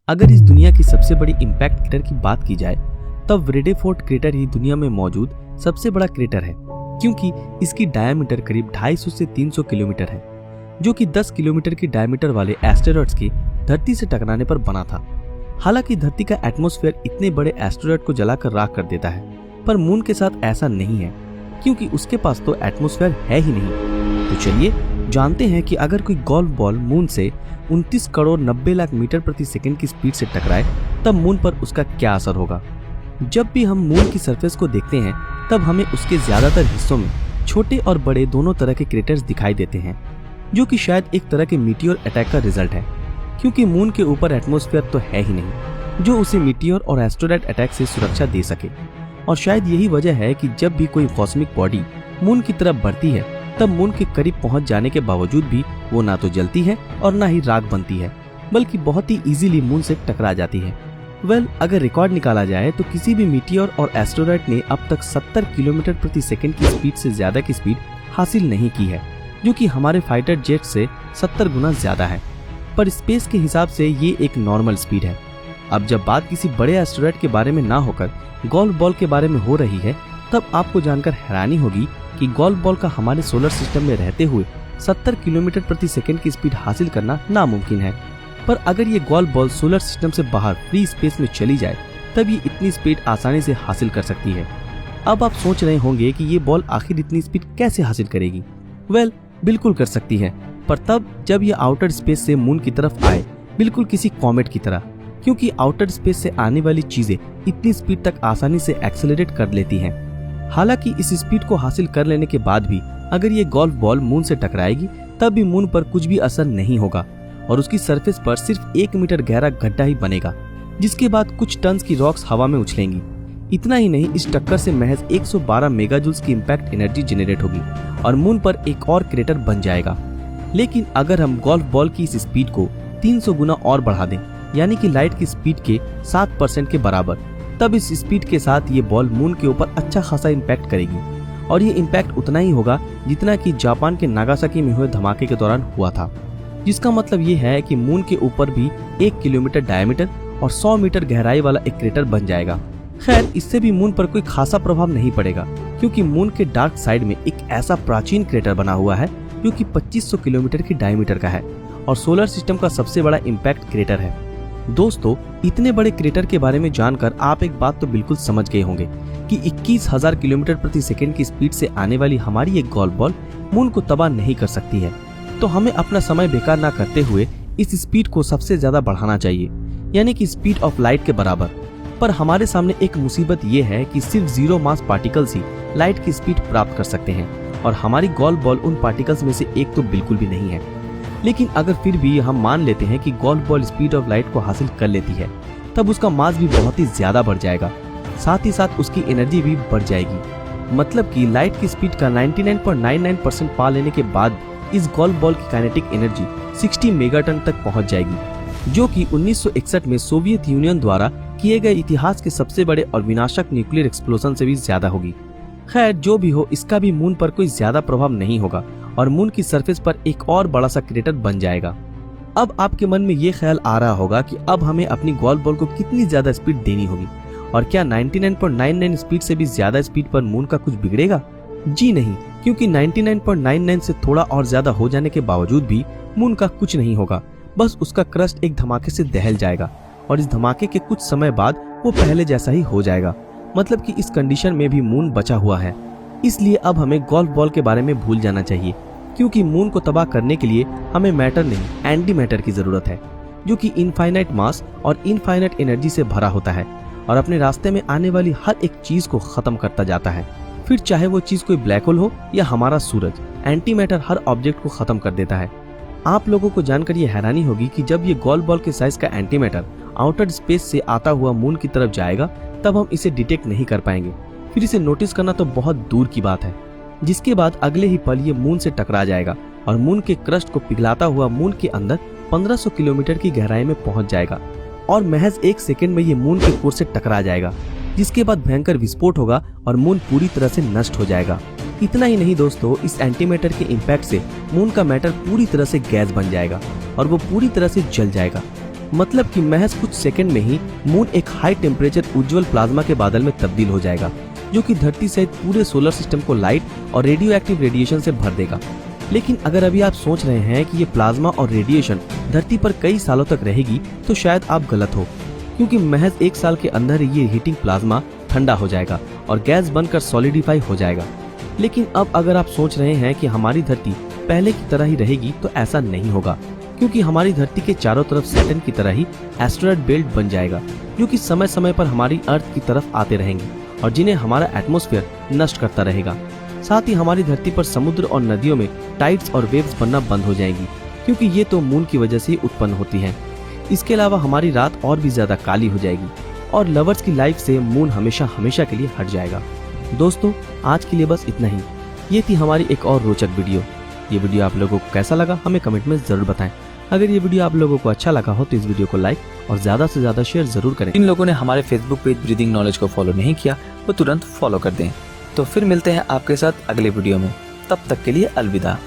अगर इस दुनिया की सबसे बड़ी इम्पैक्ट क्रेटर की बात की जाए तब व्रेडेफोर्ड क्रेटर ही दुनिया में मौजूद सबसे बड़ा क्रेटर है, क्योंकि इसकी डायमीटर करीब 250 से 300 किलोमीटर है, जो कि 10 किलोमीटर की डायमीटर वाले एस्टेरॉइड्स के धरती से टकराने पर बना था। हालांकि धरती का एटमॉस्फेयर इतने बड़े एस्टेरॉइड को जलाकर राख कर देता है, पर मून के साथ ऐसा नहीं है, क्योंकि उसके पास तो एटमॉस्फेयर है ही नहीं। तो चलिए जानते हैं कि अगर कोई गोल्फ बॉल मून से 29 करोड़ 90 लाख मीटर प्रति सेकंड की स्पीड से टकराए तब मून पर उसका क्या असर होगा। जब भी हम मून की सरफेस को देखते हैं तब हमें उसके ज्यादातर हिस्सों में छोटे और बड़े दोनों तरह के क्रेटर्स दिखाई देते हैं, जो कि शायद एक तरह के मीटियोर अटैक का रिजल्ट है, क्योंकि मून के ऊपर एटमॉस्फेयर तो है ही नहीं जो उसे मीटियोर और एस्टेरॉइड अटैक से सुरक्षा दे सके। और शायद यही वजह है कि जब भी कोई कॉस्मिक बॉडी मून की तरफ बढ़ती है तब मून के करीब पहुंच जाने के बावजूद भी वो ना तो जलती है और ना ही राख बनती है, बल्कि बहुत ही इजीली मून से टकरा जाती है। अगर रिकॉर्ड निकाला जाए तो किसी भी मीटियोर और एस्टेरॉइड ने अब तक 70 किलोमीटर प्रति सेकंड की स्पीड से ज्यादा की स्पीड हासिल नहीं की है, जो कि हमारे फाइटर जेट से 70 गुना ज्यादा है। पर स्पेस के हिसाब से ये एक नॉर्मल स्पीड है। अब जब बात किसी बड़े एस्टेरॉइड के बारे में ना होकर गोल्फ बॉल के बारे में हो रही है, तब आपको जानकर हैरानी होगी कि गोल्फ बॉल का हमारे सोलर सिस्टम में रहते हुए 70 किलोमीटर प्रति सेकंड की स्पीड हासिल करना नामुमकिन है। पर अगर ये गोल्फ बॉल सोलर सिस्टम से बाहर फ्री स्पेस में चली जाए तब ये इतनी स्पीड आसानी से हासिल कर सकती है। अब आप सोच रहे होंगे कि ये बॉल आखिर इतनी स्पीड कैसे हासिल करेगी। बिल्कुल कर सकती है, पर तब जब ये आउटर स्पेस से मून की तरफ आए, बिल्कुल किसी कॉमेट की तरह, क्योंकि आउटर स्पेस से आने वाली चीजें इतनी स्पीड तक आसानी से एक्सेलरेट कर लेती हैं। हालांकि इस स्पीड को हासिल कर लेने के बाद भी अगर ये गोल्फ बॉल मून से टकराएगी तब भी मून पर कुछ भी असर नहीं होगा और उसकी सरफेस पर सिर्फ 1 मीटर गहरा गड्ढा ही बनेगा, जिसके बाद कुछ टन्स की रॉक्स हवा में उछलेंगी। इतना ही नहीं, इस टक्कर से महज 112 मेगाजूल्स की इम्पैक्ट एनर्जी जनरेट होगी और मून पर एक और क्रेटर बन जाएगा। लेकिन अगर हम गोल्फ बॉल की इस स्पीड को 300 गुना और बढ़ा दें, यानी कि लाइट की स्पीड के 7% के बराबर, तब इस स्पीड के साथ ये बॉल मून के ऊपर अच्छा खासा इम्पैक्ट करेगी। और ये इम्पैक्ट उतना ही होगा जितना कि जापान के नागासाकी में हुए धमाके के दौरान हुआ था, जिसका मतलब ये है कि मून के ऊपर भी 1 किलोमीटर डायमीटर और 100 मीटर गहराई वाला एक क्रेटर बन जाएगा। खैर, इससे भी मून पर कोई खासा प्रभाव नहीं पड़ेगा, क्योंकि मून के डार्क साइड में एक ऐसा प्राचीन क्रेटर बना हुआ है जो कि 2500 किलोमीटर की डायमीटर का है और सोलर सिस्टम का सबसे बड़ा इम्पैक्ट क्रेटर है। दोस्तों, इतने बड़े क्रेटर के बारे में जानकर आप एक बात तो बिल्कुल समझ गए होंगे कि 21,000 किलोमीटर प्रति सेकंड की स्पीड से आने वाली हमारी एक गोल्फ बॉल मून को तबाह नहीं कर सकती है। तो हमें अपना समय बेकार ना करते हुए इस स्पीड को सबसे ज्यादा बढ़ाना चाहिए, यानी कि स्पीड ऑफ लाइट के बराबर। पर हमारे सामने एक मुसीबत ये है कि सिर्फ 0 मास पार्टिकल्स ही लाइट की स्पीड प्राप्त कर सकते हैं और हमारी गोल्फ बॉल उन पार्टिकल्स में से एक तो बिल्कुल भी नहीं है। लेकिन अगर फिर भी हम मान लेते हैं कि golf ball speed of light को हासिल कर लेती है, तब उसका मास भी बहुत ही ज्यादा बढ़ जाएगा, साथ ही साथ उसकी एनर्जी भी बढ़ जाएगी। मतलब कि लाइट की स्पीड का 99.99% पा लेने के बाद इस गोल्फ बॉल की काइनेटिक एनर्जी 60 मेगाटन तक पहुंच जाएगी, जो कि 1961 में सोवियत यूनियन द्वारा किए गए इतिहास के सबसे बड़े और विनाशक न्यूक्लियर एक्सप्लोजन से भी ज्यादा होगी। खैर, जो भी हो, इसका भी मून पर कोई ज्यादा प्रभाव नहीं होगा और मून की सरफेस पर एक और बड़ा सा क्रेटर बन जाएगा। अब आपके मन में ये ख्याल आ रहा होगा कि अब हमें अपनी गोल्फ बॉल को कितनी ज्यादा स्पीड देनी होगी और क्या 99.99 स्पीड से भी ज्यादा स्पीड पर मून का कुछ बिगड़ेगा? जी नहीं, क्योंकि 99.99 से थोड़ा और ज्यादा हो जाने के बावजूद भी मून का कुछ नहीं होगा। बस उसका क्रस्ट एक धमाके से दहल जाएगा और इस धमाके के कुछ समय बाद वो पहले जैसा ही हो जाएगा। मतलब कि इस कंडीशन में भी मून बचा हुआ है। इसलिए अब हमें गोल्फ बॉल के बारे में भूल जाना चाहिए, क्योंकि मून को तबाह करने के लिए हमें मैटर नहीं, एंटी मैटर की जरूरत है, जो कि इनफाइनाइट मास और इनफाइनाइट एनर्जी से भरा होता है और अपने रास्ते में आने वाली हर एक चीज को खत्म करता जाता है। फिर चाहे वो चीज कोई ब्लैक होल हो या हमारा सूरज, एंटी मैटर हर ऑब्जेक्ट को खत्म कर देता है। आप लोगों को जानकर ये हैरानी होगी कि जब ये गोल्फ बॉल के साइज का एंटी मैटर आउटर स्पेस से आता हुआ मून की तरफ जाएगा तब हम इसे डिटेक्ट नहीं कर पाएंगे। फिर इसे नोटिस करना तो बहुत दूर की बात है। जिसके बाद अगले ही पल ये मून से टकरा जाएगा और मून के क्रस्ट को पिघलाता हुआ मून के अंदर 1500 किलोमीटर की गहराई में पहुंच जाएगा और महज 1 सेकंड में ये मून के कोर से टकरा जाएगा, जिसके बाद भयंकर विस्फोट होगा और मून पूरी तरह से नष्ट हो जाएगा। इतना ही नहीं दोस्तों, इस एंटीमैटर के इम्पैक्ट से मून का मैटर पूरी तरह से गैस बन जाएगा और वो पूरी तरह से जल जाएगा। मतलब कि महज कुछ सेकंड में ही मून एक हाई टेम्परेचर उज्जवल प्लाज्मा के बादल में तब्दील हो जाएगा, जो कि धरती सहित पूरे सोलर सिस्टम को लाइट और रेडियो एक्टिव रेडिएशन से भर देगा। लेकिन अगर अभी आप सोच रहे हैं कि ये प्लाज्मा और रेडिएशन धरती पर कई सालों तक रहेगी, तो शायद आप गलत हो, क्योंकि महज 1 साल के अंदर ये हीटिंग प्लाज्मा ठंडा हो जाएगा और गैस बनकर सॉलिडिफाई हो जाएगा। लेकिन अब अगर आप सोच रहे हैं कि हमारी धरती पहले की तरह ही रहेगी, तो ऐसा नहीं होगा, क्योंकि हमारी धरती के चारों तरफ सैटर्न की तरह ही एस्टेरॉयड बेल्ट बन जाएगा, जो कि समय समय पर हमारी अर्थ की तरफ आते रहेंगे और जिन्हें हमारा एटमॉस्फेयर नष्ट करता रहेगा। साथ ही हमारी धरती पर समुद्र और नदियों में टाइड्स और वेव्स बनना बंद हो जाएंगी, क्योंकि ये तो मून की वजह से ही उत्पन्न होती हैं। इसके अलावा हमारी रात और भी ज्यादा काली हो जाएगी और लवर्स की लाइफ से मून हमेशा हमेशा के लिए हट जाएगा। दोस्तों, आज के लिए बस इतना ही। ये थी हमारी एक और रोचक वीडियो। ये वीडियो आप लोगों को कैसा लगा हमें कमेंट में जरूर बताएं। अगर ये वीडियो आप लोगों को अच्छा लगा हो तो इस वीडियो को लाइक और ज्यादा से ज्यादा शेयर जरूर करें। जिन लोगों ने हमारे फेसबुक पेज ब्रीदिंग नॉलेज को फॉलो नहीं किया, वो तुरंत फॉलो कर दें। तो फिर मिलते हैं आपके साथ अगले वीडियो में। तब तक के लिए अलविदा।